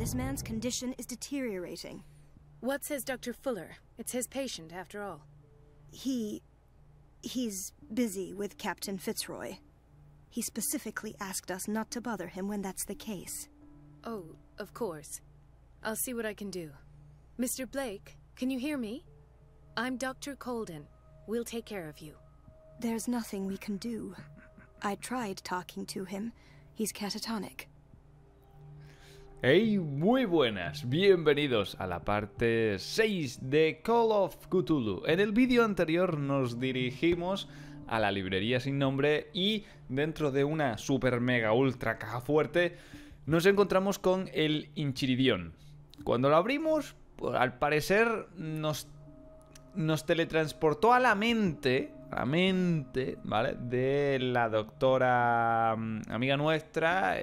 This man's condition is deteriorating. What says Dr. Fuller? It's his patient, after all. He's busy with Captain Fitzroy. He specifically asked us not to bother him when that's the case. Oh, of course. I'll see what I can do. Mr. Blake, can you hear me? I'm Dr. Colden. We'll take care of you. There's nothing we can do. I tried talking to him. He's catatonic. Hey, muy buenas, bienvenidos a la parte 6 de Call of Cthulhu. En el vídeo anterior nos dirigimos a la librería sin nombre y dentro de una super mega ultra caja fuerte nos encontramos con el Inchiridión. Cuando lo abrimos, pues, al parecer nos teletransportó a la mente, ¿vale? De la doctora amiga nuestra,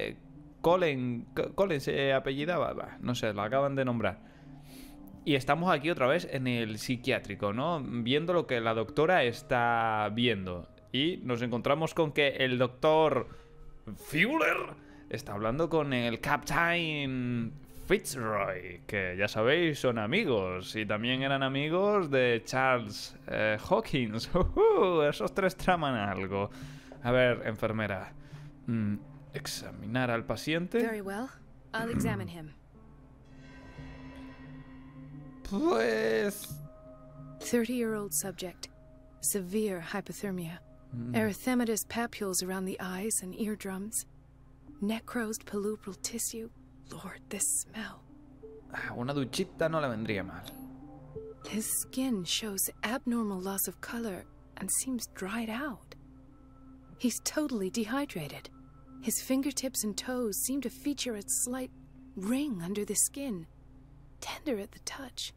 Colin se apellidaba, no sé, lo acaban de nombrar. Y estamos aquí otra vez en el psiquiátrico, ¿no? Viendo lo que la doctora está viendo. Y nos encontramos con que el doctor Fuller está hablando con el Captain Fitzroy, que ya sabéis, son amigos. Y también eran amigos de Charles Hawkins. Esos tres traman algo. A ver, enfermera. Examinar al paciente. Very well. I'll examine him. Pues 30-year-old subject. Severe hypothermia. Erythematous papules around the eyes and eardrums. Necrosed palpebral tissue. Lord, this smell. Una duchita no le vendría mal. His skin shows abnormal loss of color and seems dried out. He's totally dehydrated. His fingertips and toes seem to feature a slight ring under the skin. Tender at the touch.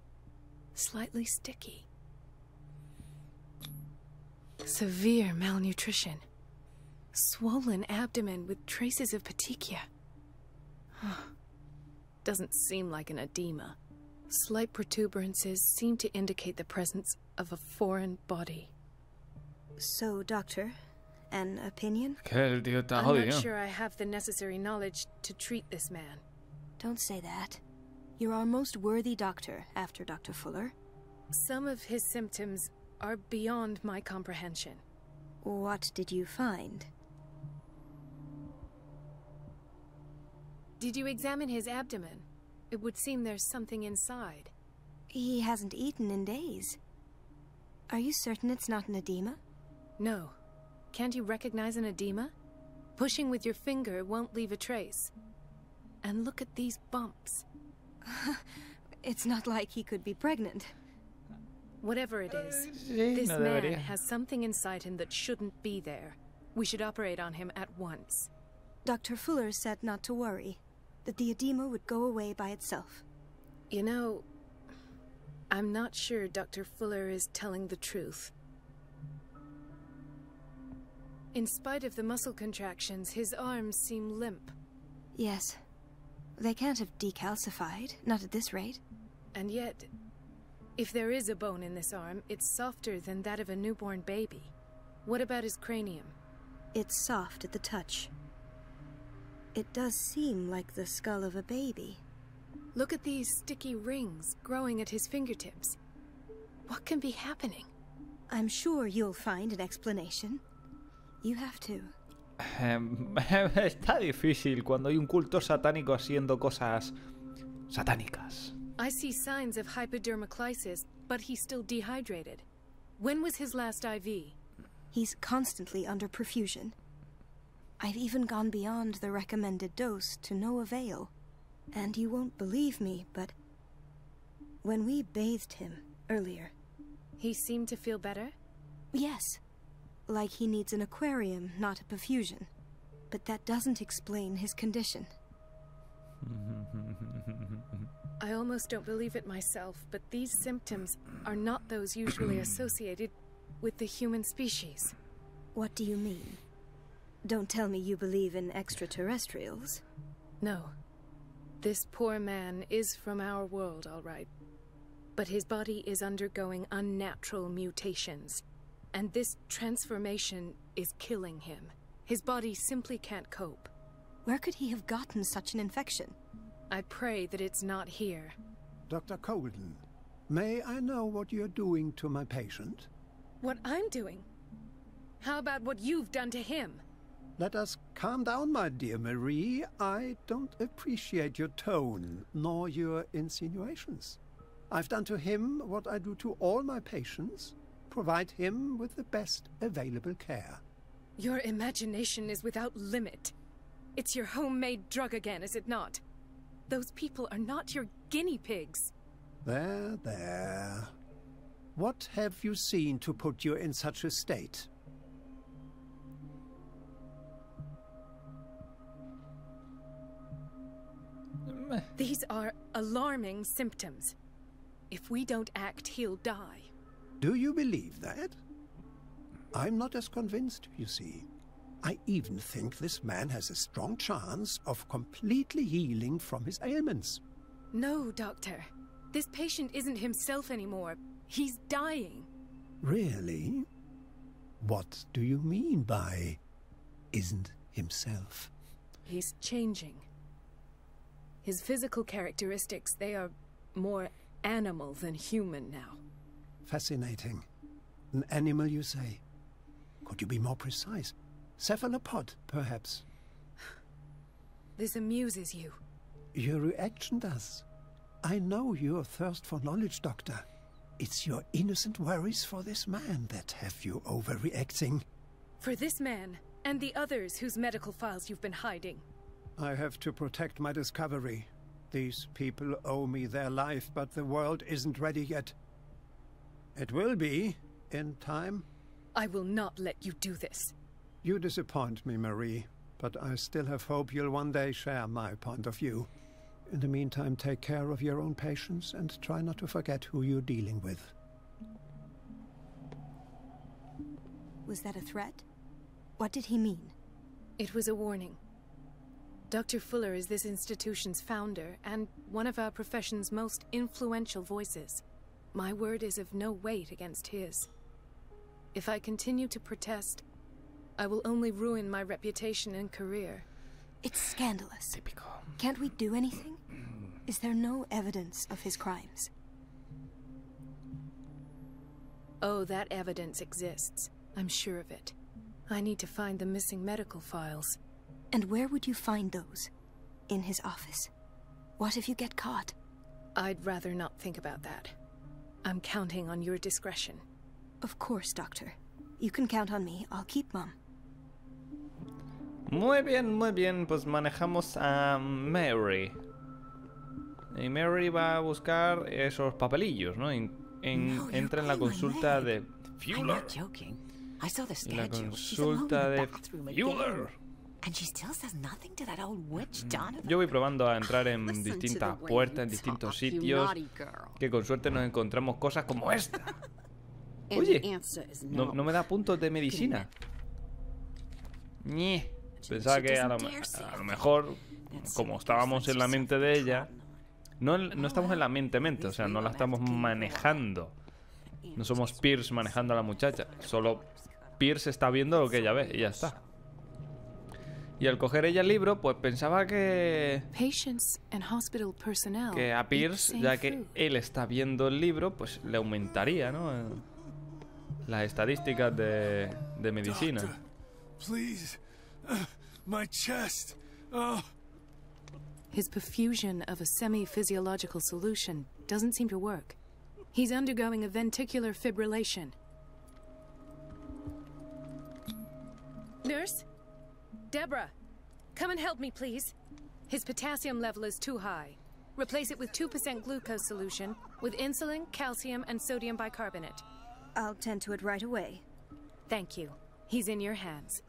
Slightly sticky. Severe malnutrition. Swollen abdomen with traces of petechia. Doesn't seem like an edema. Slight protuberances seem to indicate the presence of a foreign body. So, Doctor, an opinion? Que el tío está I'm jodido. not sure I have the necessary knowledge to treat this man. Don't say that. You're our most worthy doctor after Dr. Fuller. Some of his symptoms are beyond my comprehension. What did you find? Did you examine his abdomen? It would seem there's something inside. He hasn't eaten in days. Are you certain it's not an edema? No. Can't you recognize an edema? Pushing with your finger won't leave a trace. And look at these bumps. It's not like he could be pregnant. Whatever it is, Sí, this no man debería. has something inside him that shouldn't be there. We should operate on him at once. Dr. Fuller said not to worry, that the edema would go away by itself. You know, I'm not sure Dr. Fuller is telling the truth. In spite of the muscle contractions, his arms seem limp. Yes. They can't have decalcified, not at this rate. And yet, if there is a bone in this arm, it's softer than that of a newborn baby. What about his cranium? It's soft at the touch. It does seem like the skull of a baby. Look at these sticky rings growing at his fingertips. What can be happening? I'm sure you'll find an explanation. You have to. Está difícil cuando hay un culto satánico haciendo cosas satánicas. I see signs of hypodermoclysis, but he's still dehydrated. When was his last IV? He's constantly under perfusion. I've even gone beyond the recommended dose to no avail. And you won't believe me, but when we bathed him earlier... He seemed to feel better? Yes. Like he needs an aquarium, not a perfusion. But that doesn't explain his condition. I almost don't believe it myself, but these symptoms are not those usually associated with the human species. What do you mean? Don't tell me you believe in extraterrestrials. No. This poor man is from our world, all right. But his body is undergoing unnatural mutations. And this transformation is killing him. His body simply can't cope. Where could he have gotten such an infection? I pray that it's not here. Dr. Colden, may I know what you're doing to my patient? What I'm doing? How about what you've done to him? Let us calm down, my dear Marie. I don't appreciate your tone, nor your insinuations. I've done to him what I do to all my patients. Provide him with the best available care. Your imagination is without limit. It's your homemade drug again, is it not? Those people are not your guinea pigs. There, there. What have you seen to put you in such a state? These are alarming symptoms. If we don't act, he'll die. Do you believe that? I'm not as convinced, you see. I even think this man has a strong chance of completely healing from his ailments. No, Doctor. This patient isn't himself anymore. He's dying. Really? What do you mean by isn't himself? He's changing. His physical characteristics, they are more animal than human now. Fascinating. An animal, you say? Could you be more precise? Cephalopod, perhaps? This amuses you. Your reaction does. I know your thirst for knowledge, Doctor. It's your innocent worries for this man that have you overreacting. For this man, and the others whose medical files you've been hiding. I have to protect my discovery. These people owe me their life, but the world isn't ready yet. It will be, in time. I will not let you do this. You disappoint me, Marie, but I still have hope you'll one day share my point of view. In the meantime, take care of your own patients and try not to forget who you're dealing with. Was that a threat? What did he mean? It was a warning. Dr. Fuller is this institution's founder and one of our profession's most influential voices. My word is of no weight against his. If I continue to protest, I will only ruin my reputation and career. It's scandalous. Typical. Can't we do anything? Is there no evidence of his crimes? Oh, that evidence exists. I'm sure of it. I need to find the missing medical files. And where would you find those? In his office? What if you get caught? I'd rather not think about that. I'm counting on your discretion. Of course, Doctor. You can count on me. I'll keep Mum. Muy bien, pues manejamos a Mary. Y Mary va a buscar esos papelillos, ¿no? Entra en la consulta de Fuller. La consulta de Fuller. Yo voy probando a entrar en distintas puertas, en distintos sitios, que con suerte nos encontramos cosas como esta. Oye, no me da puntos de medicina. Ñe. Pensaba que a lo mejor, como estábamos en la mente de ella, no estamos en la mente, o sea, no la estamos manejando. No somos Pierce manejando a la muchacha. Solo Pierce está viendo lo que ella ve y ya está. Y al coger ella el libro, pues pensaba que a Pierce, ya que él está viendo el libro, pues le aumentaría, ¿no? Las estadísticas de medicina. Doctor, please. My chest. Oh. His perfusion of a semi-physiological solution doesn't seem to work. He's undergoing a ventricular fibrillation. Nurse? Deborah, come and help me, please. His potassium level is too high. Replace it with 2% glucose solution with insulin, calcium, and sodium bicarbonate. I'll tend to it right away. Thank you. He's in your hands.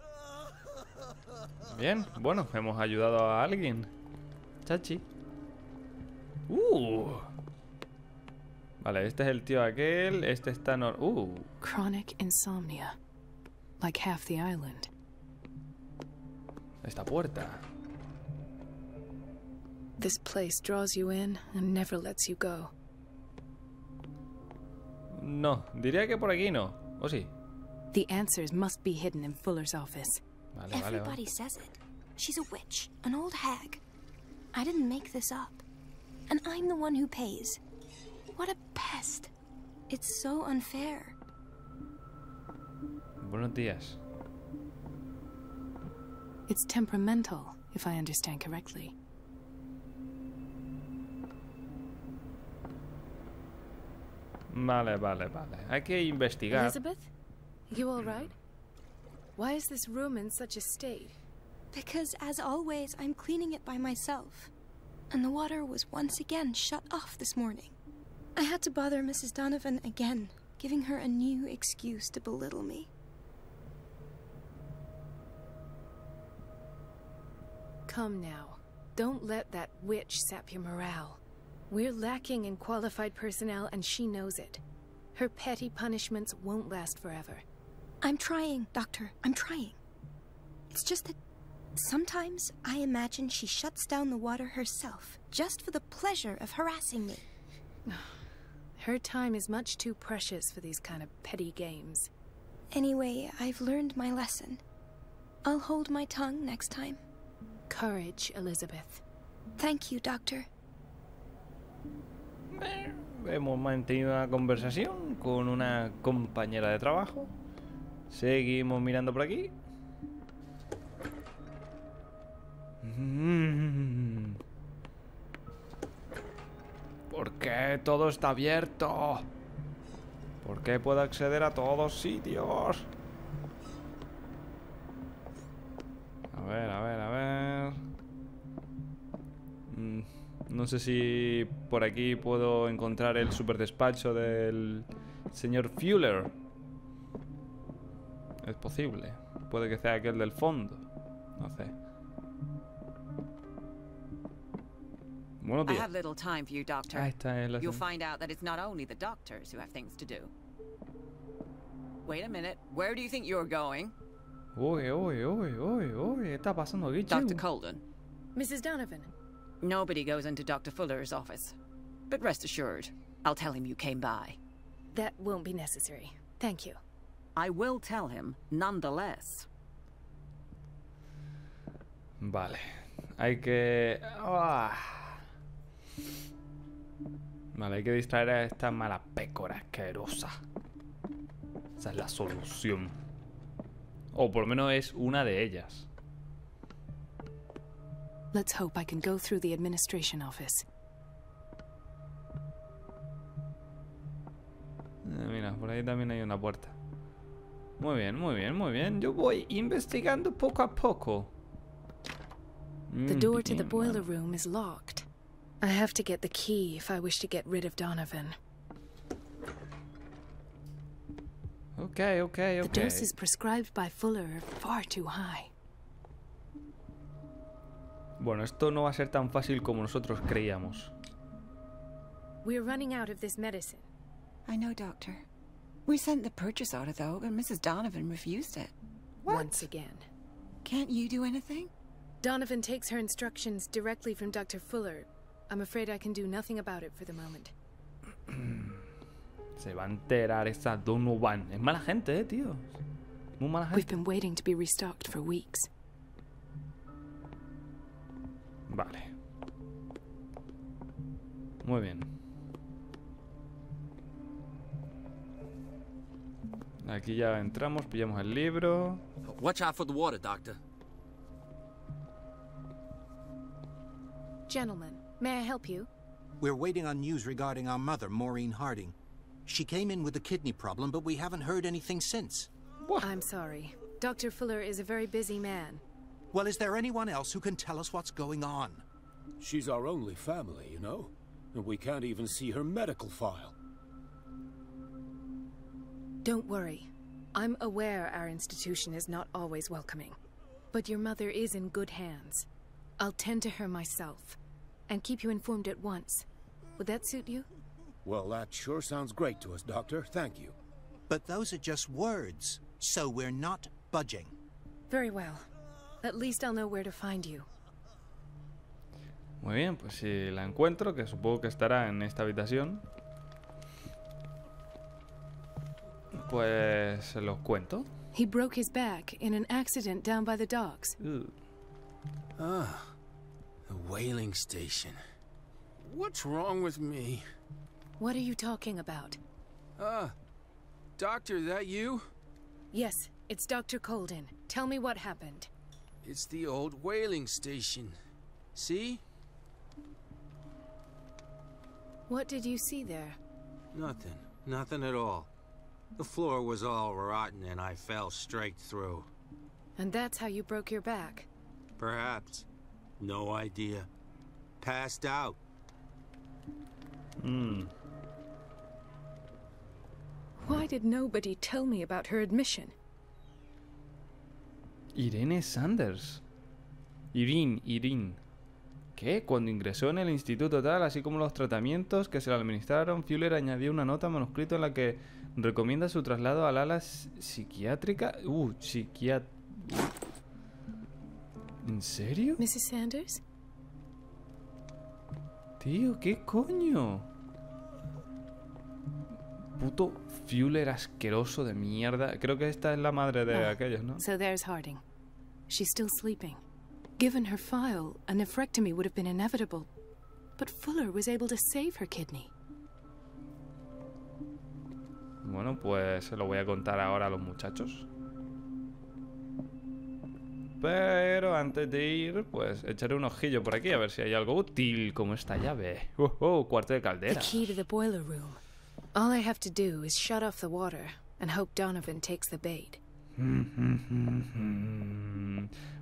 Bien, bueno, hemos ayudado a alguien. Chachi. Vale, este es el tío aquel. Este está Chronic insomnia. Like half the island. Esta puerta. This place draws you in and never lets you go. No, diría que por aquí no. ¿O sí? The answers must be hidden in Fuller's office. Everybody says it. She's a witch, an old hag. I didn't make this up. And I'm the one who pays. What a pest. It's so unfair. Buenos días. It's temperamental, if I understand correctly. Vale. Hay que investigar. Elizabeth? You all right? Why is this room in such a state? Because, as always, I'm cleaning it by myself. And the water was once again shut off this morning. I had to bother Mrs. Donovan again, giving her a new excuse to belittle me. Come now. Don't let that witch sap your morale. We're lacking in qualified personnel, and she knows it. Her petty punishments won't last forever. I'm trying, Doctor. I'm trying. It's just that sometimes I imagine she shuts down the water herself, just for the pleasure of harassing me. Her time is much too precious for these kind of petty games. Anyway, I've learned my lesson. I'll hold my tongue next time. Courage, Elizabeth. Thank you, Doctor. Hemos mantenido una conversación con una compañera de trabajo. Seguimos mirando por aquí. ¿Por qué todo está abierto? ¿Por qué puedo acceder a todos sitios? A ver. No sé si por aquí puedo encontrar el super despacho del señor Fuller. Es posible. Puede que sea aquel del fondo. No sé. Buenos I días. have little time for you, Doctor. Ah, esta es la You'll señora. find out that it's not only the doctors who have things to do. Wait a minute. Where do you think you're going? Uy. ¿Qué está pasando aquí, Dr. chico? Colden. Mrs. Donovan. Nobody goes into Dr. Fuller's office. But rest assured, I'll tell him you came by. That won't be necessary. Thank you. I will tell him, nonetheless. Vale. Hay que... Vale, hay que distraer a esta mala pécora asquerosa. Esa es la solución. O por lo menos es una de ellas. Let's hope I can go through the administration office. Mira, por ahí también hay una puerta. Muy bien. Yo voy investigando poco a poco. The door to the boiler room is locked. I have to get the key if I wish to get rid of Donovan. Okay. The doses prescribed by Fuller are far too high. Bueno, esto no va a ser tan fácil como nosotros creíamos. We're running out of this medicine. I know, Doctor. We sent the purchase order, though, but Mrs. Donovan refused it. Once again. Can't you do anything? Donovan takes her instructions directly from Dr. Fuller. I'm afraid I can do nothing about it for the moment. Se va a enterar esa Donovan. Es mala gente, tío. Muy mala We've gente. been waiting to be restocked for weeks. Vale. Muy bien. Aquí ya entramos, pillamos el libro. Watch out for the water, Doctor. Gentlemen, may I help you? We're waiting on news regarding our mother, Maureen Harding. She came in with a kidney problem, but we haven't heard anything since. I'm sorry. Dr. Fuller is a very busy man. Well, is there anyone else who can tell us what's going on? She's our only family, you know? And we can't even see her medical file. Don't worry. I'm aware our institution is not always welcoming. But your mother is in good hands. I'll tend to her myself. And keep you informed at once. Would that suit you? Well, that sure sounds great to us, Doctor. Thank you. But those are just words, so we're not budging. Very well. At least I'll know where to find you. Muy bien, pues si la encuentro, que supongo que estará en esta habitación, pues se los cuento. He broke his back in an accident down by the docks. Ah, the whaling station. What's wrong with me? What are you talking about? Doctor, that you? Yes, it's Dr. Colden. Tell me what happened. It's the old whaling station. See? What did you see there? Nothing. Nothing at all. The floor was all rotten and I fell straight through. And that's how you broke your back? Perhaps. No idea. Passed out. Why did nobody tell me about her admission? Irene Sanders. Irene. ¿Qué? Cuando ingresó en el instituto tal, así como los tratamientos que se le administraron, Fuller añadió una nota manuscrito en la que recomienda su traslado al ala psiquiátrica. ¿En serio? Mrs. Sanders? Tío, ¿qué coño? Puto Fuller asqueroso de mierda. Creo que esta es la madre de aquellos, ¿no? So there's Harding. She's still sleeping. Given her file, a nephrectomy would have been inevitable. But Fuller was able to save her kidney. Bueno, pues se lo voy a contar ahora a los muchachos. Pero antes de ir, pues echaré un ojillo por aquí a ver si hay algo útil, como esta llave. Cuarto de caldera. The key to the boiler room. All I have to do is shut off the water and hope Donovan takes the bait.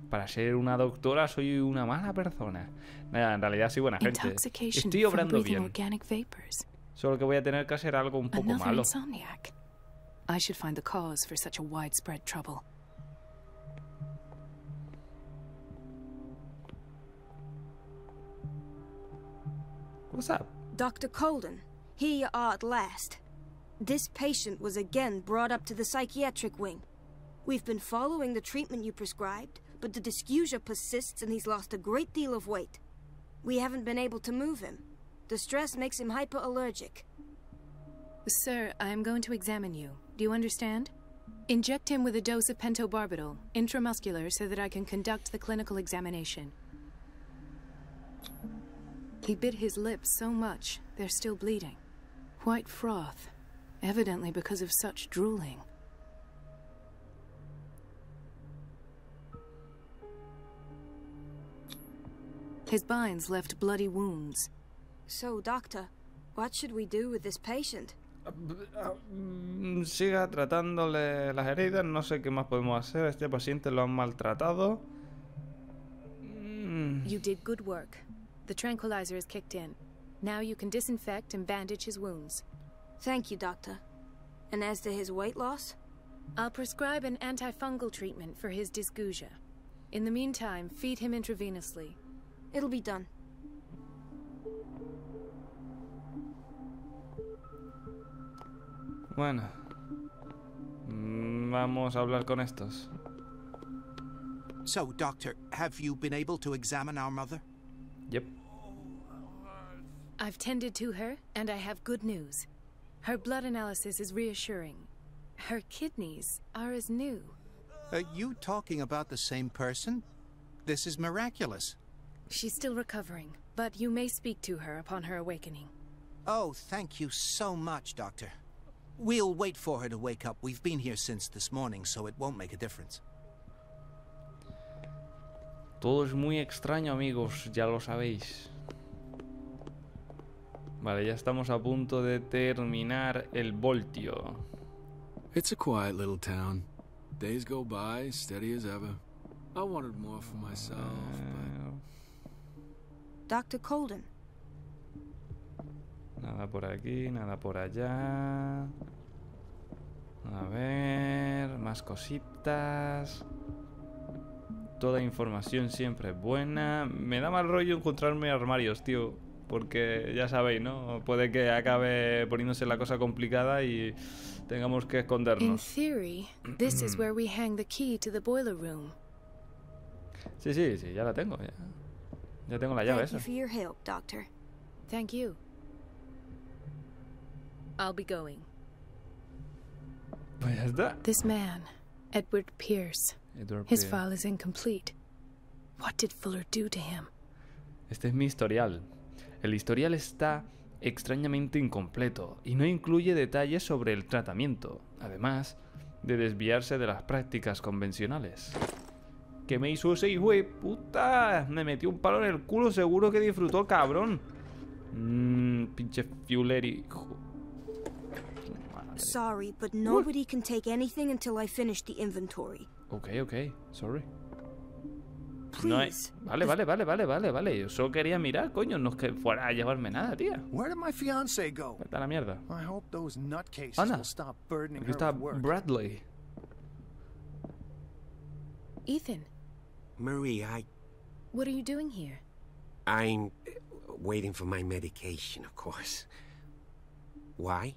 Para ser una doctora soy una mala persona. Nada, en realidad soy buena gente. Estoy obrando bien. Solo que voy a tener que hacer algo un poco malo. Insomniac. I should find the cause for such a widespread trouble. What's up? Dr. Colden, here you are at last. This patient was again brought up to the psychiatric wing. We've been following the treatment you prescribed, but the dysgeusia persists and he's lost a great deal of weight. We haven't been able to move him. The stress makes him hyperallergic. Sir, I am going to examine you. Do you understand? Inject him with a dose of pentobarbital, intramuscular, so that I can conduct the clinical examination. He bit his lips so much, they're still bleeding. White froth, evidently because of such drooling. His binds left bloody wounds. So, doctor, what should we do with this patient? Siga tratándole las heridas. No sé qué más podemos hacer. Este paciente lo han maltratado. You did good work. The tranquilizer is kicked in. Now you can disinfect and bandage his wounds. Thank you, doctor. And as to his weight loss? I'll prescribe an antifungal treatment for his dysgeusia. In the meantime, feed him intravenously. It'll be done. Bueno. Vamos a hablar con estos. So, Doctor, have you been able to examine our mother? Yep. I've tended to her, and I have good news. Her blood analysis is reassuring. Her kidneys are as new. Are you talking about the same person? This is miraculous. She's still recovering, but you may speak to her upon her awakening. Oh, thank you so much, Doctor. We'll wait for her to wake up. We've been here since this morning, so it won't make a difference. Todo es muy extraño, amigos, ya lo sabéis. Vale, ya estamos a punto de terminar el voltio. It's a quiet little town. Days go by, steady as ever. I wanted more for myself, but... Dr. Colden. Nada por aquí, nada por allá. A ver, más cositas. Toda información siempre es buena. Me da mal rollo encontrarme armarios, tío. Porque ya sabéis, ¿no? Puede que acabe poniéndose la cosa complicada y tengamos que escondernos. In theory, this is where we hang the key to the boiler room. Sí, ya la tengo. Ya tengo la llave esa. Thank you for your help, doctor. Thank you. I'll be going. Pues ya está. This man, Edward Pierce. His file is incomplete. What did Fuller do to him? Este es mi historial. El historial está extrañamente incompleto y no incluye detalles sobre el tratamiento, además de desviarse de las prácticas convencionales. ¿Qué me hizo ese hijo de puta? Me metió un palo en el culo, seguro que disfrutó, cabrón. Pinche Fuleri. Sorry, but nobody can take anything until I finish the inventory. Ok, sorry. Please. No hay... Vale. Yo solo quería mirar, coño, no es que fuera a llevarme nada, tía. Where did my fiancé go? Vete a la mierda. I hope those nutcases Anda. will stop burdening Aquí her está with work. Bradley. Ethan, Marie, what are you doing here? I'm waiting for my medication, of course. Why?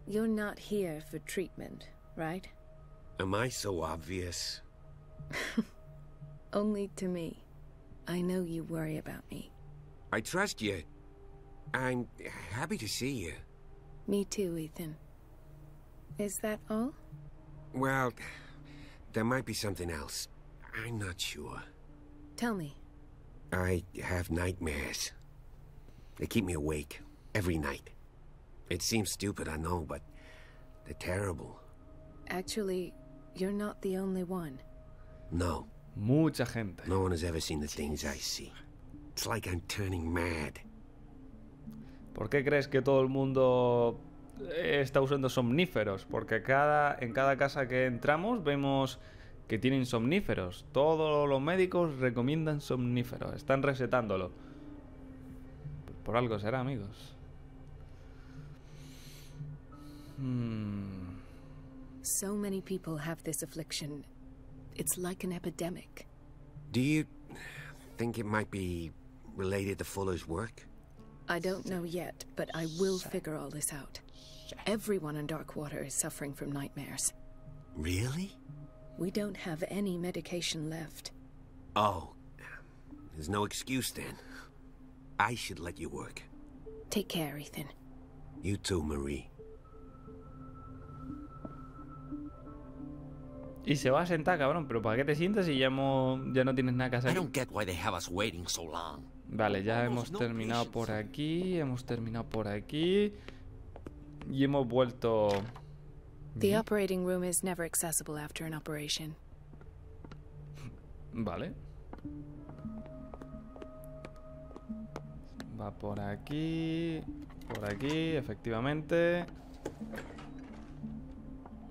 You're not here for treatment, right? Am I so obvious? Only to me. I know you worry about me. I trust you. I'm happy to see you. Me too, Ethan. Is that all? Well, there might be something else. I'm not sure. Tell me. I have nightmares. They keep me awake every night. It seems stupid, I know, but they're terrible. Actually, you're not the only one. No. Mucha gente. No one has ever seen the things I see. It's like I'm turning mad. ¿Por qué crees que todo el mundo está usando somníferos? Porque en cada casa que entramos vemos que tienen somníferos. Todos los médicos recomiendan somníferos. Están recetándolo. Por algo será, amigos. So many people have this affliction. It's like an epidemic. Do you think it might be related to Fuller's work? I don't know yet, but I will figure all this out. Everyone in Darkwater is suffering from nightmares. Really? We don't have any medication left. Oh, there's no excuse then. I should let you work. Take care, Ethan. You too, Marie. Y se va a sentar, cabrón. Pero ¿para qué te sientas si ya no tienes nada que hacer? I don't get why they have us waiting so long. Vale, ya hemos terminado por aquí. Y hemos vuelto... The operating room is never accessible after an operation. Vale. Va por aquí, efectivamente.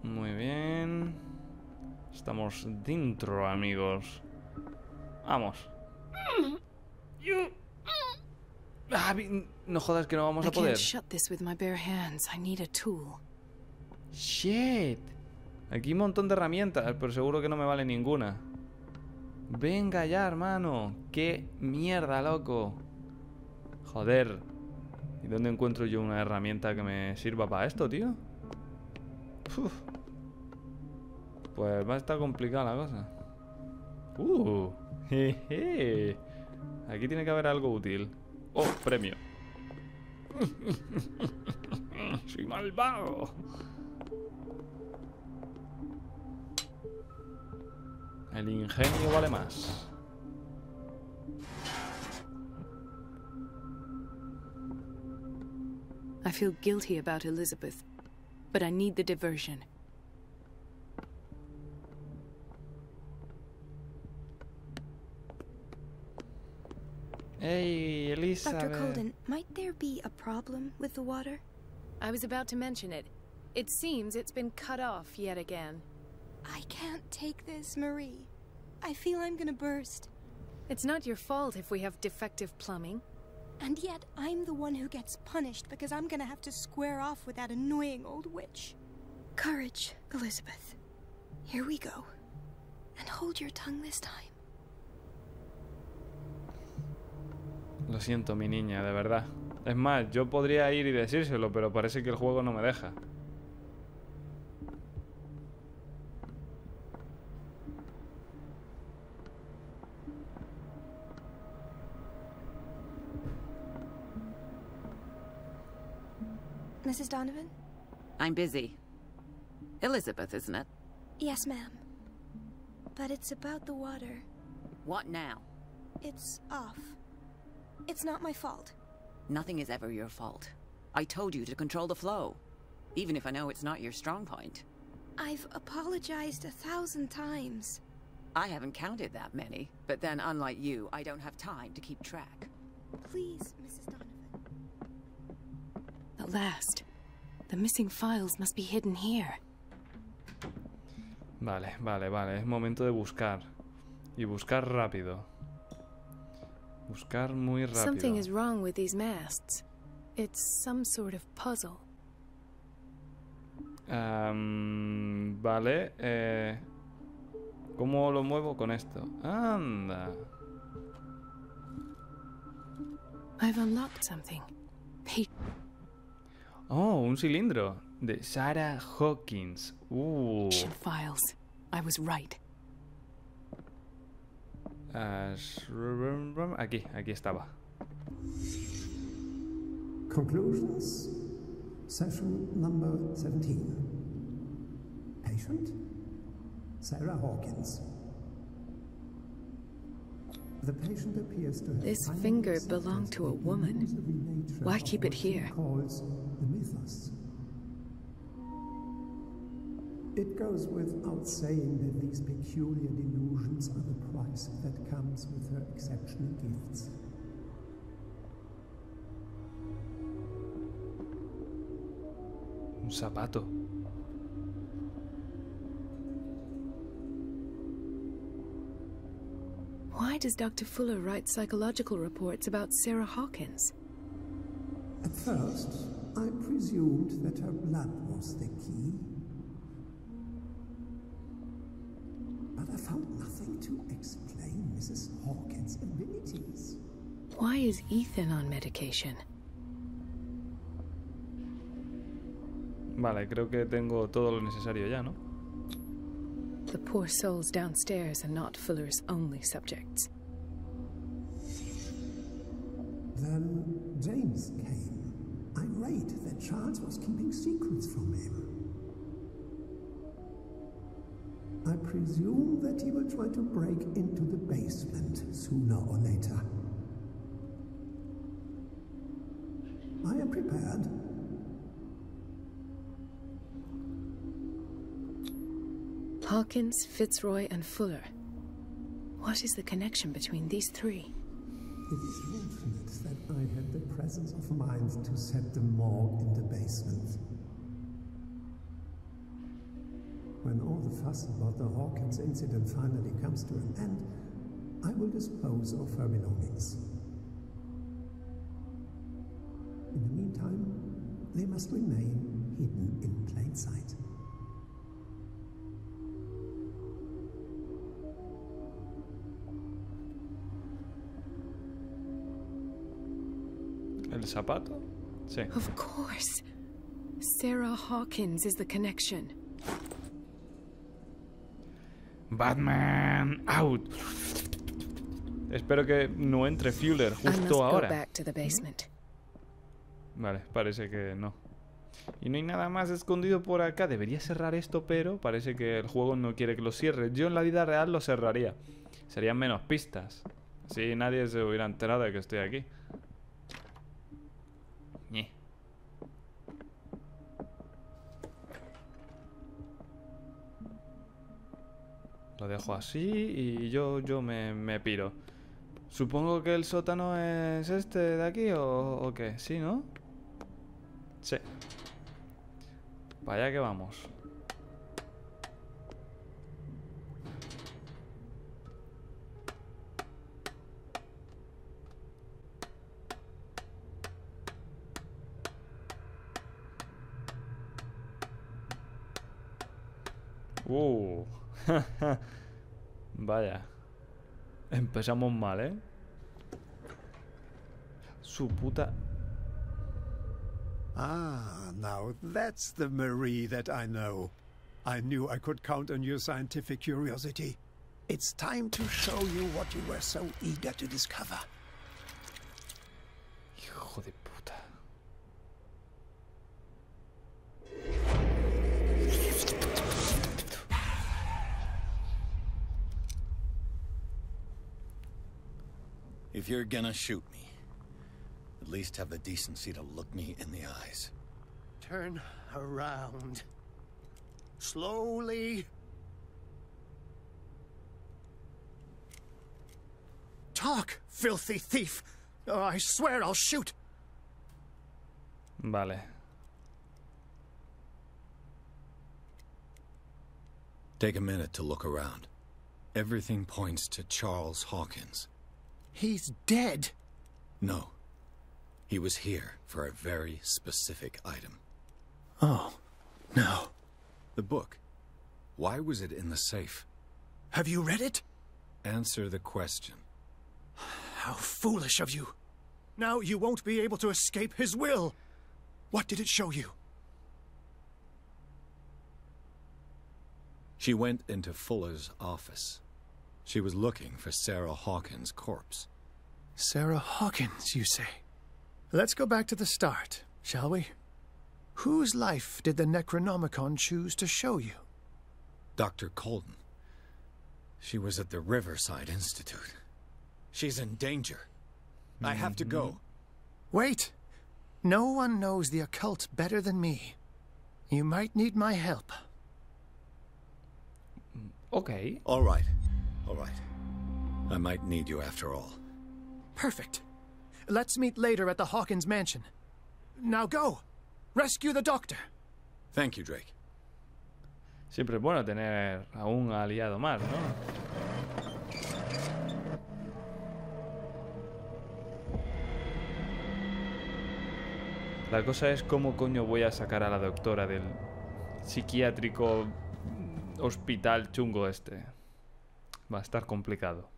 Muy bien. Estamos dentro, amigos. Vamos. No jodas que no vamos a I poder. can't shut this with my bare hands. I need a tool. Shit. Aquí hay un montón de herramientas, pero seguro que no me vale ninguna. Venga ya, hermano. Qué mierda, loco. Joder. ¿Y dónde encuentro yo una herramienta que me sirva para esto, tío? Uf. Pues va a estar complicada la cosa. Jeje. Aquí tiene que haber algo útil. Oh, premio. Soy malvado. El ingenio vale más. I feel guilty about Elizabeth, but I need the diversion. Hey, Elizabeth. Dr. Colden, might there be a problem with the water? I was about to mention it. It seems it's been cut off yet again. I can't take this, Marie. I feel I'm gonna burst. It's not your fault if we have defective plumbing. And yet, I'm the one who gets punished because I'm gonna have to square off with that annoying old witch. Courage, Elizabeth. Here we go. And hold your tongue this time. Lo siento, mi niña, de verdad. Es más, yo podría ir y decírselo, pero parece que el juego no me deja. Mrs. Donovan? I'm busy. Elizabeth, isn't it? Yes, ma'am. But it's about the water. What now? It's off. It's not my fault. Nothing is ever your fault. I told you to control the flow, even if I know it's not your strong point. I've apologized 1,000 times. I haven't counted that many, but then unlike you, I don't have time to keep track. Please, Mrs. Donovan. At last. The missing files must be hidden here. Vale, vale, vale. Es momento de buscar. Y buscar rápido. Buscar muy rápido. Something is wrong with these masts. It's some sort of puzzle. Vale. ¿Cómo lo muevo con esto? Anda. I've unlocked something. Oh, un cilindro. De Sarah Hawkins. Files. I was right. Aquí estaba. Conclusions. Session number 17. Patient? Sarah Hawkins. The patient appears to have This finger belonged to a woman. Why keep it here? Calls the mythos. It goes without saying that these peculiar delusions are the price that comes with her exceptional gifts. Un zapato. Why does Dr. Fuller write psychological reports about Sarah Hawkins? At first, I presumed that her blood was the key. But I found nothing to explain Mrs. Hawkins' abilities. Why is Ethan on medication? Vale, creo que tengo todo lo necesario ya, ¿no? The poor souls downstairs are not Fuller's only subjects. Then James came, irate that Charles was keeping secrets from him. I presume that he will try to break into the basement sooner or later. I am prepared. Hawkins, Fitzroy, and Fuller. What is the connection between these three? It is fortunate that I had the presence of mind to set them all in the basement. When all the fuss about the Hawkins incident finally comes to an end, I will dispose of her belongings. In the meantime, they must remain hidden in plain sight. ¿El zapato? Sí. Of course. Sarah Hawkins is the connection. Batman out. Espero que no entre Fuller I must justo go ahora. back to the basement. Vale, parece que no. Y no hay nada más escondido por acá. Debería cerrar esto, pero parece que el juego no quiere que lo cierre. Yo en la vida real lo cerraría. Serían menos pistas. Así nadie se hubiera enterado de que estoy aquí. Ñe. Lo dejo así y yo me piro. Supongo que el sótano es este de aquí o qué. ¿Sí, no? Sí. Para allá que vamos. Vaya. Empezamos mal, ¿eh? Su puta... Ah, now that's the Marie that I know. I knew I could count on your scientific curiosity. It's time to show you what you were so eager to discover. Hijo de puta. If you're gonna shoot me, at least have the decency to look me in the eyes. Turn around. Slowly. Talk, filthy thief! Or I swear I'll shoot! Vale. Take a minute to look around. Everything points to Charles Hawkins. He's dead! No. He was here for a very specific item. Oh, no. The book. Why was it in the safe? Have you read it? Answer the question. How foolish of you. Now you won't be able to escape his will. What did it show you? She went into Fuller's office. She was looking for Sarah Hawkins' corpse. Sarah Hawkins, you say? Let's go back to the start, shall we? Whose life did the Necronomicon choose to show you? Dr. Colden. She was at the Riverside Institute. She's in danger. I have to go. Wait. No one knows the occult better than me. You might need my help. Ok. All right. All right. I might need you after all. Perfect. Let's meet later at the Hawkins mansion. Now go. Rescue the doctor. Thank you, Drake. Siempre es bueno tener a un aliado más, ¿no? La cosa es cómo coño voy a sacar a la doctora del psiquiátrico hospital chungo este. Va a estar complicado.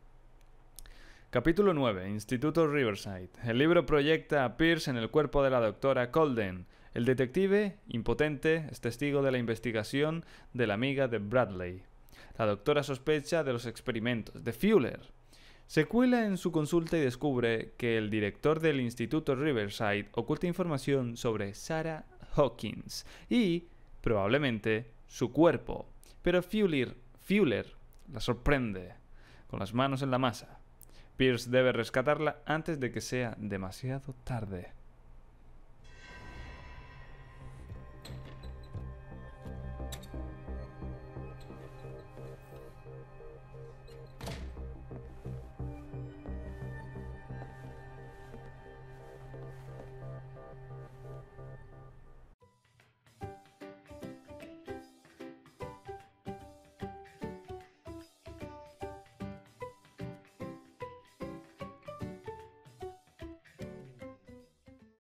Capítulo 9. Instituto Riverside. El libro proyecta a Pierce en el cuerpo de la doctora Colden. El detective, impotente, es testigo de la investigación de la amiga de Bradley. La doctora sospecha de los experimentos de Fuller. Se cuela en su consulta y descubre que el director del Instituto Riverside oculta información sobre Sarah Hawkins y, probablemente, su cuerpo. Pero Fuller la sorprende, con las manos en la masa. Pierce debe rescatarla antes de que sea demasiado tarde.